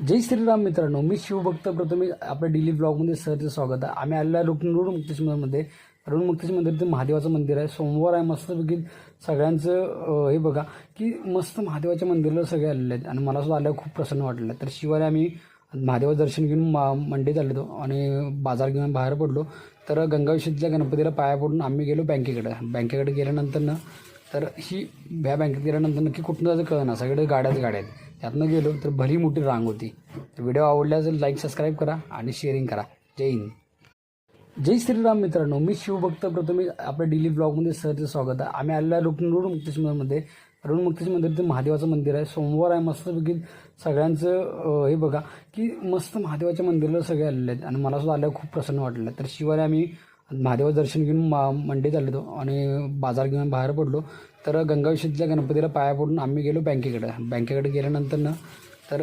जय श्रीराम मित्रांनो, मी शिवभक्त प्रथम आपल्या डेली ब्लॉगमध्ये सरचं स्वागत आहे. आम्ही आलेला रोड मुक्तेश्वर मंदिरमध्ये. रोड मुक्तेश्वर मंदिर ते महादेवाचं मंदिर आहे. सोमवार आहे. मस्तपैकी सगळ्यांचं हे बघा की मस्त महादेवाच्या मंदिराला सगळे आलेले आहेत आणि मला सुद्धा आल्यावर खूप प्रसन्न वाटलं. तर शिवाय आम्ही महादेवाचं दर्शन घेऊन मंडईत आलो आणि बाजार घेऊन बाहेर पडलो. तर गंगाविषयीच्या गणपतीला पाया पडून आम्ही गेलो बँकेकडे गेल्यानंतर ना तर ह्या बँकेत गेल्यानंतर नक्की कुठून जायचं कळना, सगळे गाड्याच गाड्या आहेत. त्यातनं गेलो तर भली मोठी रांग होती. तर व्हिडिओ आवडल्यास लाईक सबस्क्राईब करा आणि शेअरिंग करा. जय हिंद. जय श्रीराम मित्रांनो, मी शिवभक्त प्रथम आपल्या डेली ब्लॉगमध्ये सरचं स्वागत आहे. आम्ही आलेला रोड मुक्तेश्वर मंदिरमध्ये. रोड मुक्तेश्वर मंदिर ते महादेवाचं मंदिर आहे. सोमवार आहे. मस्तपैकी सगळ्यांचं हे बघा की मस्त महादेवाच्या मंदिराला सगळे आलेले आहेत आणि मला सुद्धा आल्यावर खूप प्रसन्न वाटलं. तर शिवाय आम्ही महादेवाचं दर्शन घेऊन मंडईत आलो आणि बाजार घेऊन बाहेर पडलो. तर गंगाविषयीच्या गणपतीला पाया पडून आम्ही गेलो बँकेकडे गेल्यानंतर ना तर